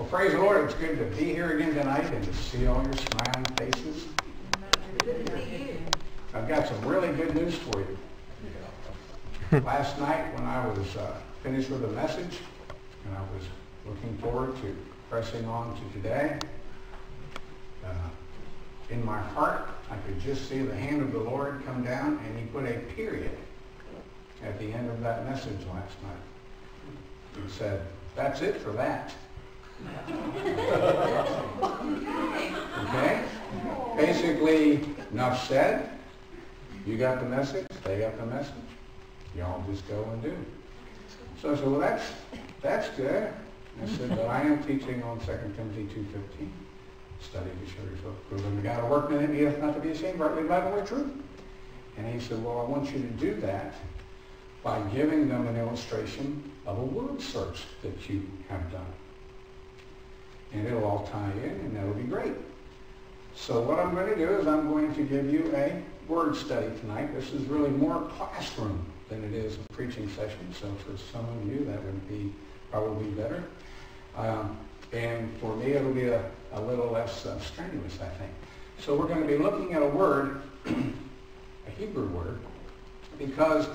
Well, praise the Lord. It's good to be here again tonight and to see all your smiling faces. Good to see you. I've got some really good news for you. Last night when I was finished with the message, and I was looking forward to pressing on to today, in my heart, I could just see the hand of the Lord come down, and he put a period at the end of that message last night. He said, "That's it for that." Okay? Basically, enough said. You got the message, they got the message. Y'all just go and do. So I said, well, that's good. I said, but I am teaching on 2 Timothy 2:15. Study to show yourself proven to God, a workman in me, not to be ashamed, rightly dividing the word of truth. And he said, well, I want you to do that by giving them an illustration of a word search that you have done. And it'll all tie in, and that'll be great. So what I'm going to do is I'm going to give you a word study tonight. This is really more classroom than it is a preaching session, so for some of you that would be probably better. And for me it'll be a little less strenuous, I think. So we're going to be looking at a word, a Hebrew word, because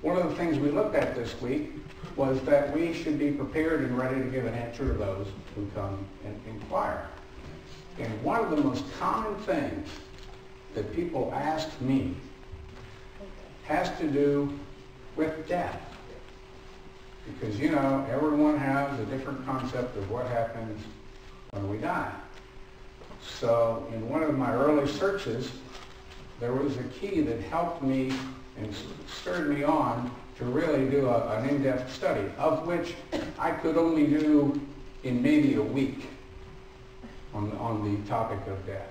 one of the things we looked at this week was that we should be prepared and ready to give an answer to those who come and inquire. And one of the most common things that people ask me has to do with death. Because, you know, everyone has a different concept of what happens when we die. So in one of my early searches, there was a key that helped me and stirred me on to really do an in-depth study, of which I could only do in maybe a week on the topic of death.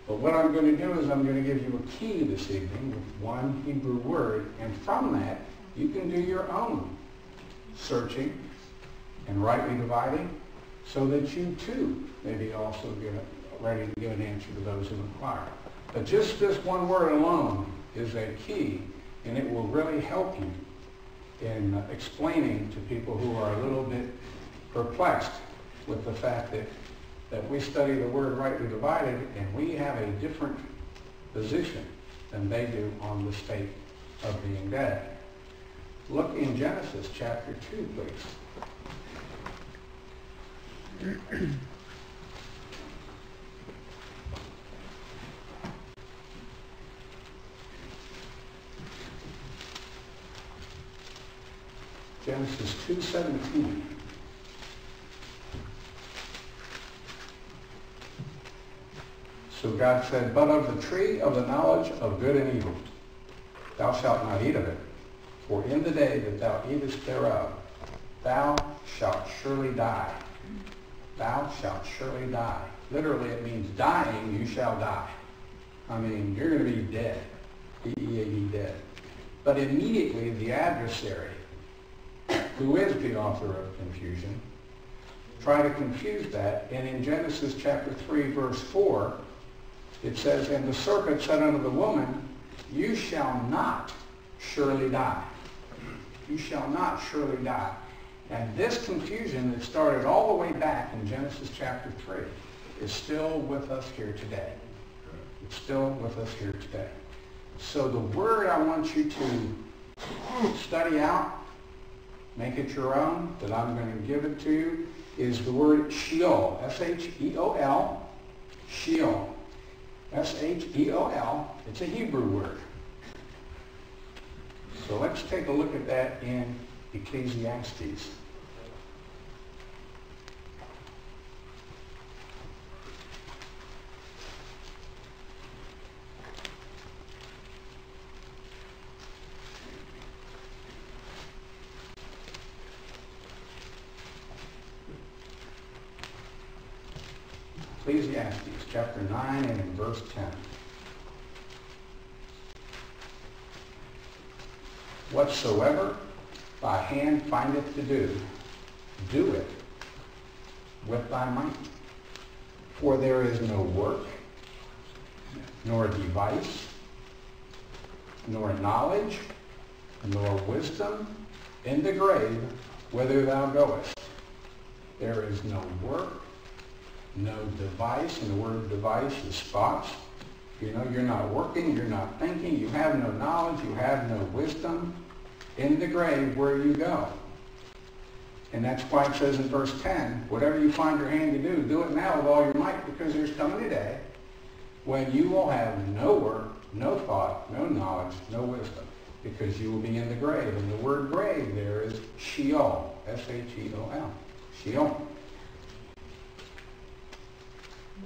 But what I'm going to do is I'm going to give you a key this evening with one Hebrew word, and from that you can do your own searching and rightly dividing so that you too may be also ready to give an answer to those who inquire. But just this one word alone is a key, and it will really help you in explaining to people who are a little bit perplexed with the fact that we study the word rightly divided and we have a different position than they do on the state of being dead. Look in Genesis chapter 2, please. Genesis 2:17. So God said, but of the tree of the knowledge of good and evil, thou shalt not eat of it, for in the day that thou eatest thereof, thou shalt surely die. Thou shalt surely die. Literally it means dying, you shall die. I mean, you're going to be dead. D-E-A-D, dead. But immediately the adversary, who is the author of confusion, try to confuse that. And in Genesis chapter 3, verse 4, it says, and the serpent said unto the woman, you shall not surely die. You shall not surely die. And this confusion that started all the way back in Genesis chapter 3 is still with us here today. It's still with us here today. So the word I want you to study out, make it your own, that I'm going to give it to you, is the word Sheol. S-H-E-O-L. Sheol. S-H-E-O-L. It's a Hebrew word. So let's take a look at that in Ecclesiastes. Ecclesiastes chapter 9 and in verse 10. Whatsoever thy hand findeth to do, do it with thy might. For there is no work, nor device, nor knowledge, nor wisdom in the grave whither thou goest. There is no work, no device, and the word device is thoughts. You know, you're not working, you're not thinking, you have no knowledge, you have no wisdom. In the grave, where you go. And that's why it says in verse 10, whatever you find your hand to do, do it now with all your might, because there's coming a day when you will have no work, no thought, no knowledge, no wisdom, because you will be in the grave. And the word grave there is Sheol, S-H-E-O-L, Sheol.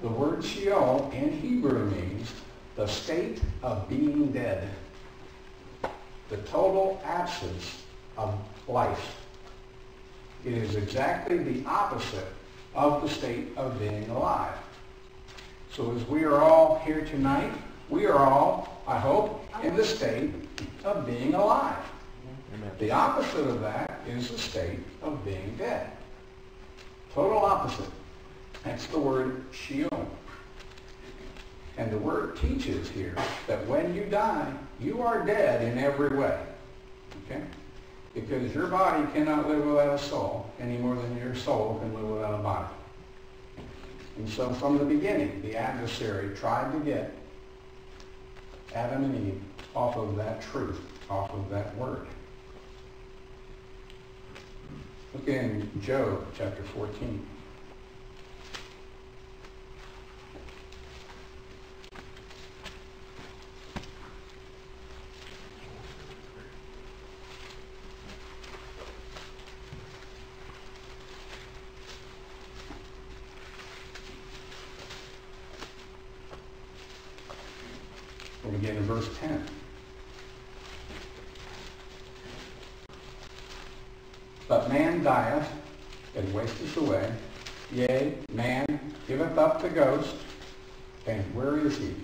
The word Sheol in Hebrew means the state of being dead, the total absence of life. It is exactly the opposite of the state of being alive. So as we are all here tonight, we are all, I hope, in the state of being alive. Amen. The opposite of that is the state of being dead. Total opposite. That's the word Sheol. And the word teaches here that when you die, you are dead in every way. Okay? Because your body cannot live without a soul any more than your soul can live without a body. And so from the beginning, the adversary tried to get Adam and Eve off of that truth, off of that word. Look in Job chapter 14. We'll begin in verse 10. But man dieth and wasteth away. Yea, man giveth up the ghost. And where is he?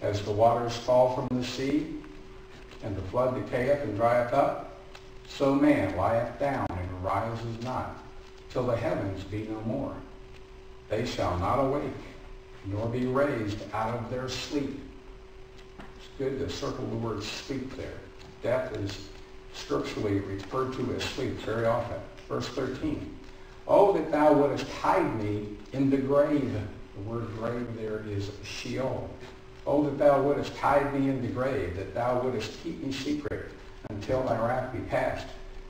As the waters fall from the sea, and the flood decayeth and drieth up, so man lieth down and arises not, till the heavens be no more. They shall not awake, nor be raised out of their sleep. Good to circle the word sleep there. Death is scripturally referred to as sleep very often. Verse 13. Oh, that thou wouldest hide me in the grave. The word grave there is Sheol. Oh, that thou wouldest hide me in the grave, that thou wouldest keep me secret until thy wrath be past,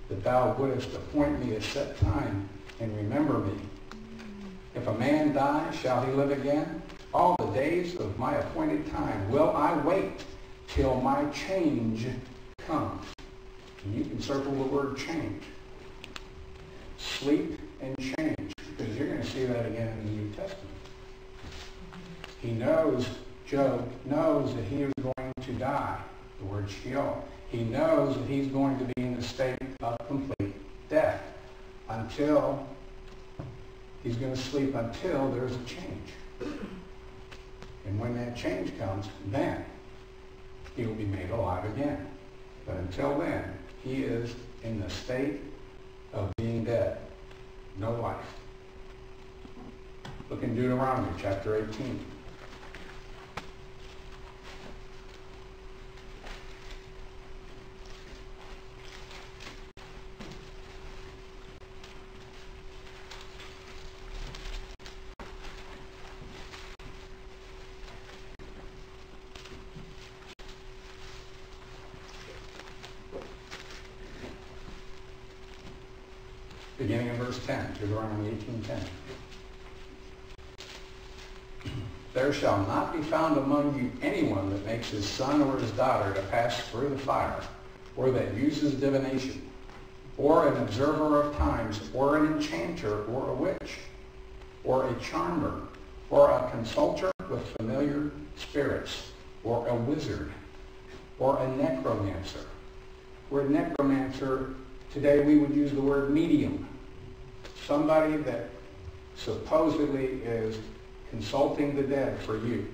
that thou wouldest appoint me a set time and remember me. If a man die, shall he live again? All the days of my appointed time will I wait till my change comes. And you can circle the word change. Sleep and change, because you're going to see that again in the New Testament. He knows, Job knows that he is going to die, the word Sheol. He knows that he's going to be in a state of complete death until he's going to sleep until there's a change. And when that change comes, then he will be made alive again. But until then, he is in the state of being dead. No life. Look in Deuteronomy chapter 18. Beginning in verse 10, Deuteronomy 18:10. There shall not be found among you anyone that makes his son or his daughter to pass through the fire, or that uses divination, or an observer of times, or an enchanter, or a witch, or a charmer, or a consulter with familiar spirits, or a wizard, or a necromancer. Word necromancer, today we would use the word medium. Somebody that supposedly is consulting the dead for you.